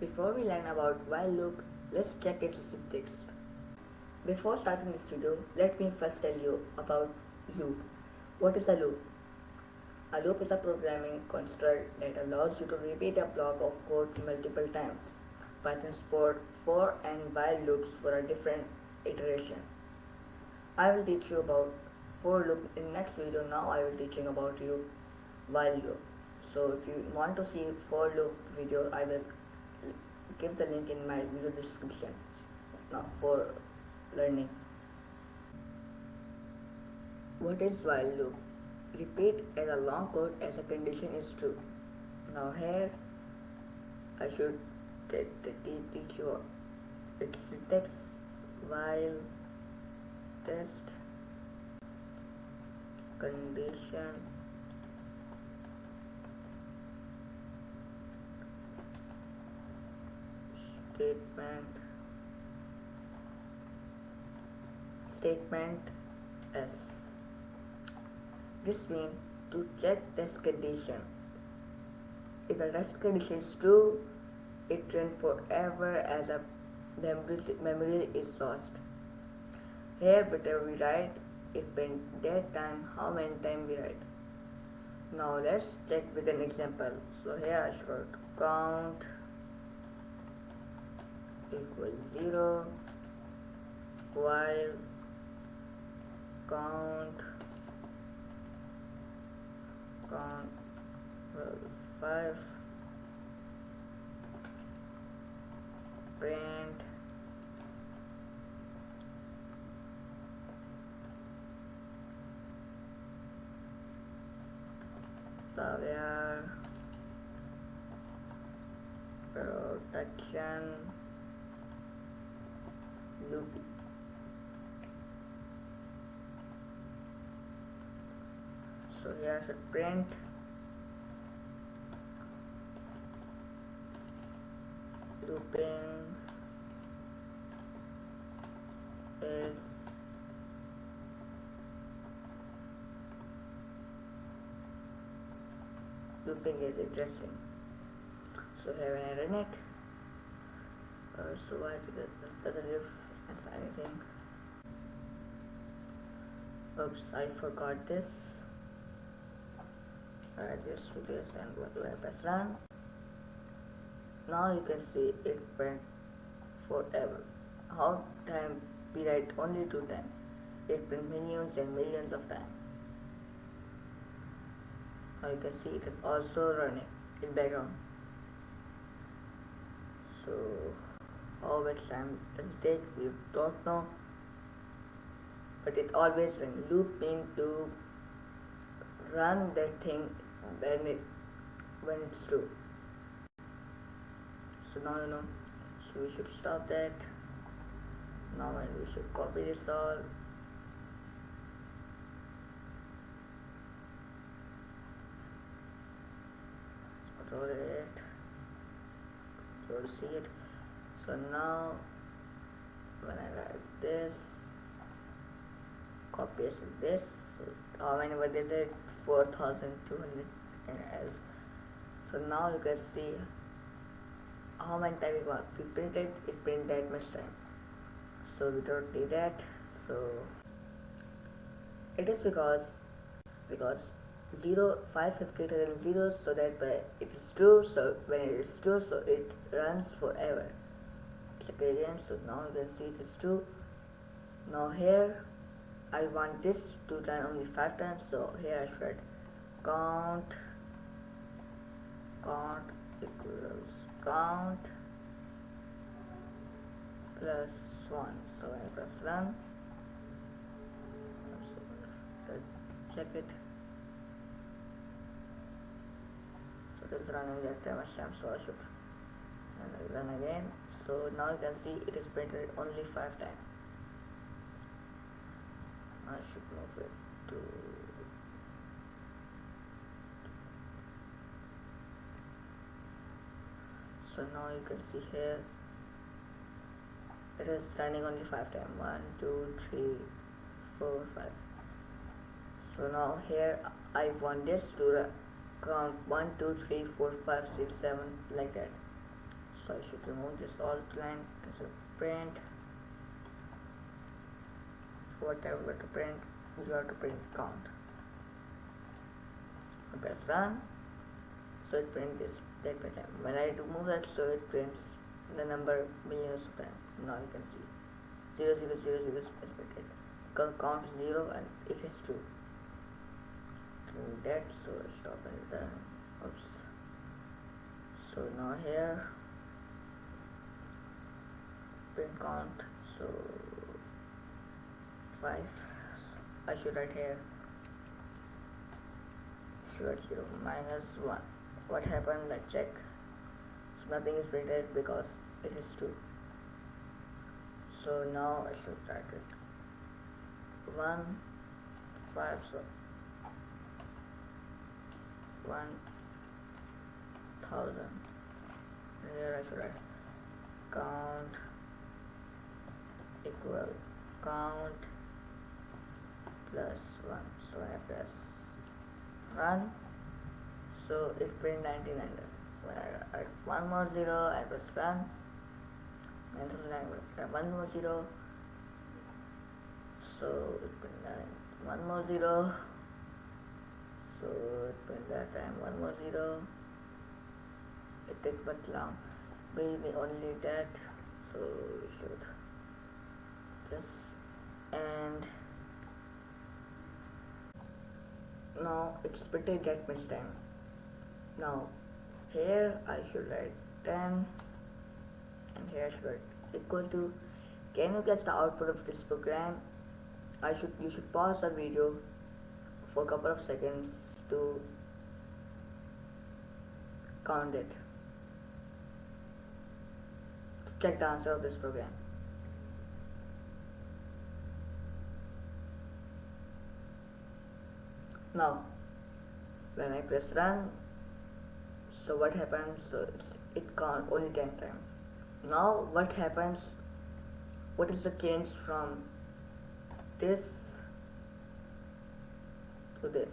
Before we learn about while loop, let's check its syntax. Before starting this video, let me first tell you about loop. What is a loop? A loop is a programming construct that allows you to repeat a block of code multiple times. Python supports for and while loops for a different iteration. I will teach you about for loop in next video. Now I will teaching about you while loop. So if you want to see for loop video, I will give the link in my video description. Now for learning. What is while loop? Repeat as a long code as a condition is true. Now here I should teach you its syntax. While test condition statement S. This means to check test condition. If the test condition is true, it runs forever as a memory is lost. Here whatever we write, it print that time how many times we write. Now let's check with an example. So here I should count equals 0 while count 5 print severe protection loopy. So here I should print looping is interesting. So here when I run it, so I doesn't give us anything. Oops, I forgot this. Add this to this and go to press run. Now you can see it went forever. How time we write only 2 times. It print millions and millions of times. Now you can see it is also running in background. So how much time does it take? We don't know. But it always runs. Loop means to run that thing when it's true. So now you know. So we should stop that. Now and we should copy this all. Control it. Control C it. So now when I write this, copy this. So how many words is it? 4200 as. So now you can see how many times we printed. It print that much time. So we don't need that. So it is because 5 is greater than 0, so that it is true. So when it is true, so it runs forever. Click again. So now you can see it is true. Now here I want this to run only 5 times. So here I should count equals count plus 1. So when I press run, check it. So it is running at that much time. So I should run again. So now you can see it is printed only 5 times. I should move it to so now you can see here it is running only 5 times. 1 2 3 4 5. So now here I want this to count 1 2 3 4 5 6 7 like that. So I should remove this alt line and so print whatever to print. You have to print count. Press run. So it prints this date by time. When I remove that, so it prints the number millions of times. Now you can see 0 0 0 0 is printed. Count 0 and it is true. That, so I stop and then oops. So now here print count, so 5. I should write here, should write 0 minus 1. What happened? Let's check. So nothing is printed because it is true. So now I should write it 1 5, so 1000. Here I should write count equal count plus 1. So I press run. So it print 99. When I add one more 0, I press run. 9900. One more 0. So it print 9. One more 0. So it print that time. One more 0. It takes but long. Maybe only that. So we should just end. Now it's printed that much time. Now here I should write 10 and here I should write equal to. Can you guess the output of this program? You should pause the video for a couple of seconds to count it, to check the answer of this program. Now when I press run, so what happens? So it counts only 10 times. Now what happens? What is the change from this to this?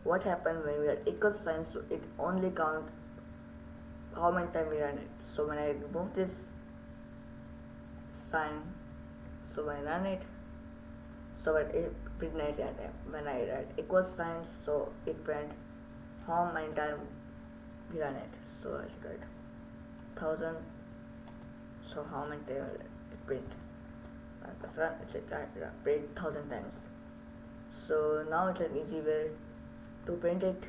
What happens when we are equal signs? So it only counts how many times we run it. So when I remove this sign, so when I run it, so it print 99 times. When I write equal signs, so it print how many times we run it. So I should write 1000. So how many times it print? And press run, it's print 1000 times. So now it's an easy way to print it.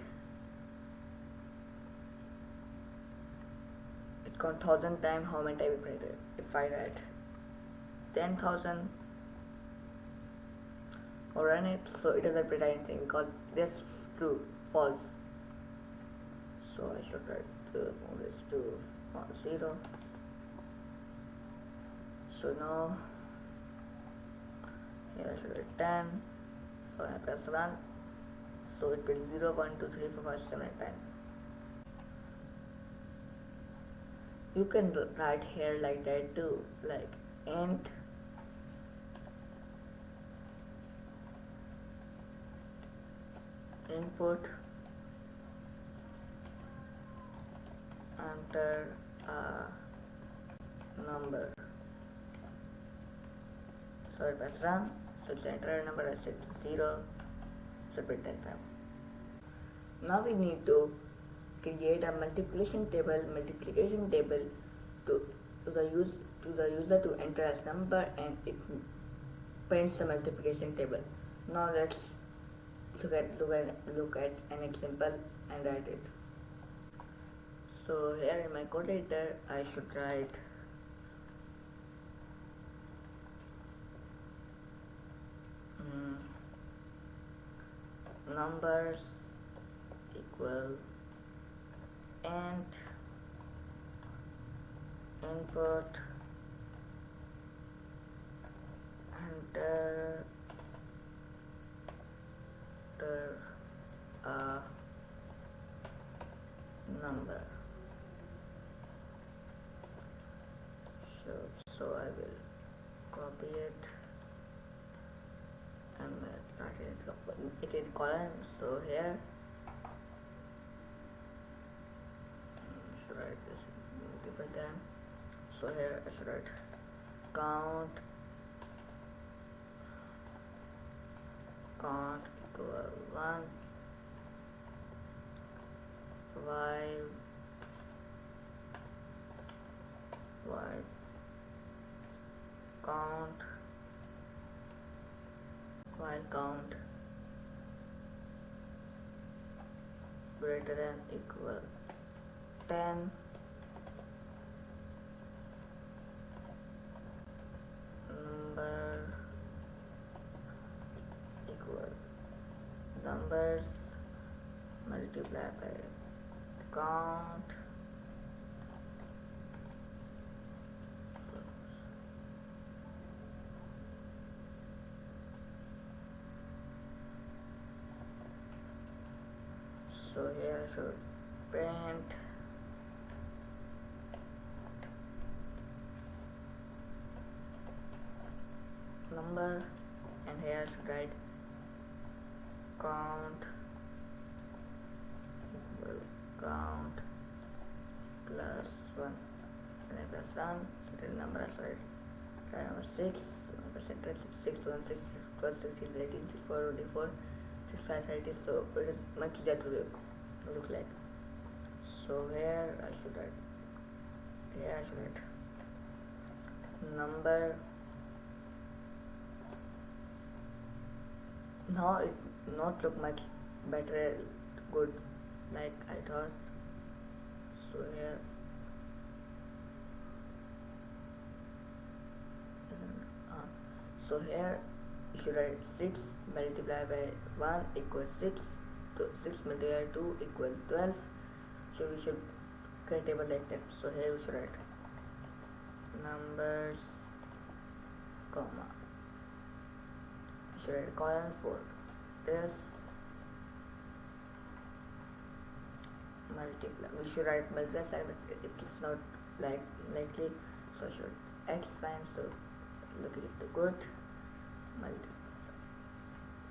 It counts 1000 times how many times we print it. If I write 10,000 or run it, so it doesn't print anything because this true, false. So I should write move this to 0. So now here I should write 10. So I press run. So it prints 0 1 2 3 4 5 7 8 9. You can write here like that too, like int input enter a number. So I press run. So it's enter a number. I set 0. So print 10 times. Now we need to create a multiplication table to the user to enter as number, and it prints the multiplication table. Now let's look at an example and write it. So here in my code editor I should write numbers equal int input enter a number. So I will copy it and write it in column. So here should write this multiple time. So here I should write count equal 1 while count greater than equal 10 numbers multiplied by count so here I should print number, and here I should write count plus 1, and I press run. So the number I should write try number 6, percentage 6, 1, 6 plus 6 is 18, 6, 4, 24, 6, 5, 30, so it is much easier to look like. So here I should write number. Now it not look much better, good like I thought. So here you should write 6 multiplied by 1 equals 6, so 6 multiplied by 2 equals 12. So we should create a table like that. So here we should write numbers comma, we should write column 4 is multiply. We should write multiply sign, but it is not likely, so I should X sign, so look at it good. Multiply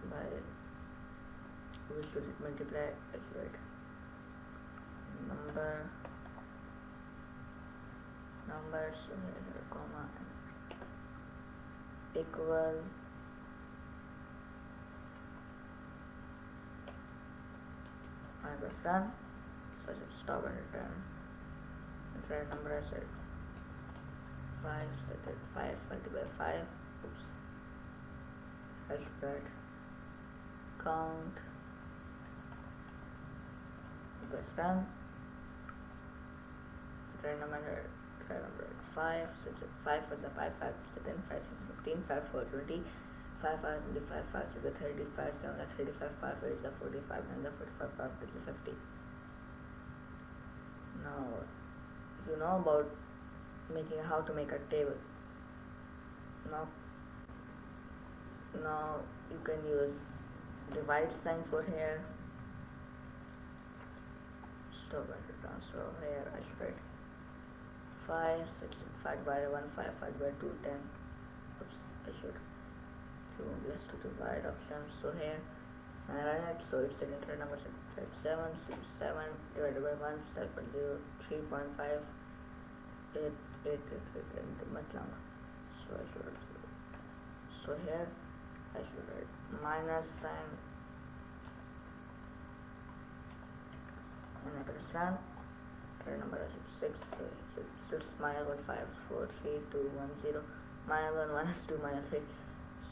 by, we should multiply, I should write numbers, so here comma equal I press done. So I should stop and return. And try number I said 5, set it 5 multiplied by 5. Oops. I should write count, press done. Try number 5, so it's 5 for the 5, 5 to 10, 5 to 15, 5 for 20, 5 5 25, 5 to the 35, 7 to 35, 5 8 to 45, 9 to 45, 5 to the 50. Now you know about how to make a table. Now you can use divide sign for here. Stop and return. So here I should write 5, 6, 5 by 1, 5, 5 by 2, 10. Oops, I should let's do divide options. So here I run it, so it's an entire number 7, 6, 7 divided by 1, 7, 3.5, 8, and much longer. So I should write, so here I should write minus sign and I press run. Entire number is 6, so 6 minus 1, 5, 4, 3, 2, 1, 0, minus 1, minus 2, minus 3.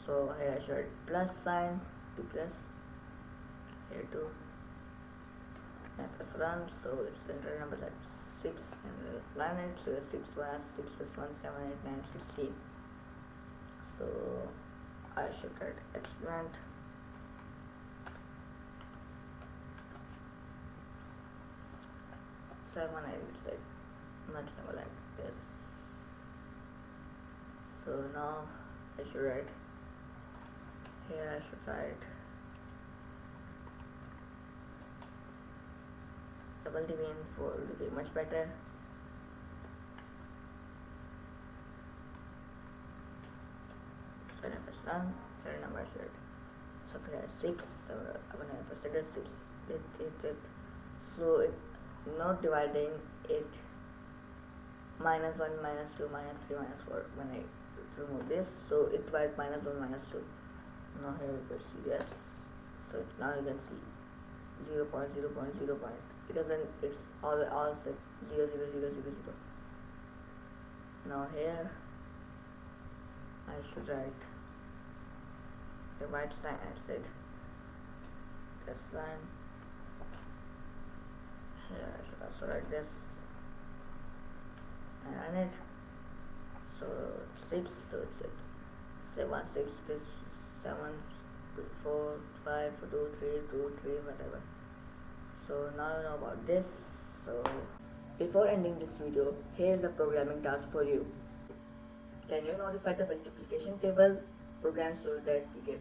So here I should write plus sign, 2 plus, here 2, and I press run. So it's the entire number like 6 and line it, so 6 minus 6 plus 1, 7, 8, 9, 16. So I should write experiment. Seven, I will say much more like this. So now I should write here, I should write double division for to be much better. So I press run. Third number I should write something like 6. So when I press it, 6. So it not dividing it minus 1, minus 2, minus 3, minus 4 when I remove this. So it was minus 1, minus 2. Now here you can see yes. So now you can see 0 0.0 0 point. It doesn't, it's all set 0 0 0 0 0. Now here I should write the right sign outside this sign. Here I should also write this and run it. So 6, so it's it 7 6, this 7 4 5 2 3 2 3 whatever. So now you know about this. So before ending this video, here's a programming task for you. Can you modify the multiplication table program so that we get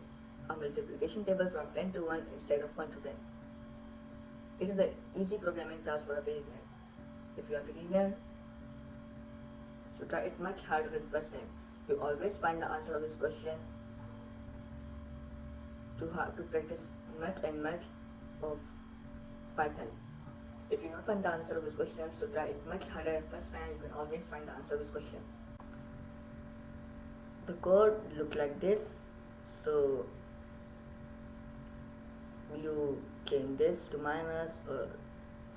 a multiplication table from 10 to 1 instead of 1 to 10? It is an easy programming task for a beginner. If you are a beginner, so try it much harder than first time. You always find the answer of this question. To have to practice much and much of Python. If you don't find the answer of this question, so try it much harder than first time. You can always find the answer of this question. The code look like this. So you change this to minus or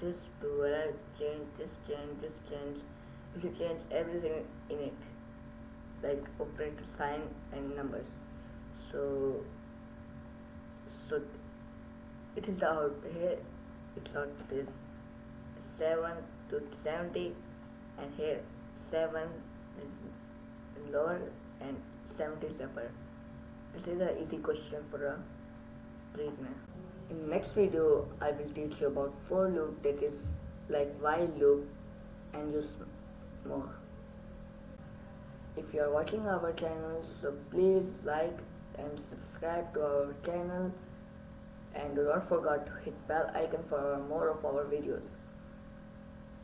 this to change this, change this, change. You should change everything in it, like operator sign and numbers. So it is the out here. It's out this 7 to 70, and here 7 is lower and 70 is upper. This is an easy question for a beginner. In next video, I will teach you about for loop, that is like while loop, and use more. If you are watching our channel, so please like and subscribe to our channel, and do not forget to hit bell icon for more of our videos.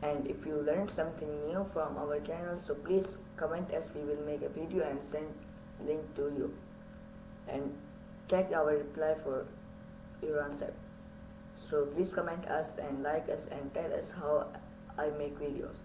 And if you learned something new from our channel, so please comment us. We will make a video and send link to you, and check our reply for your answer. So please comment us and like us and tell us how I make videos.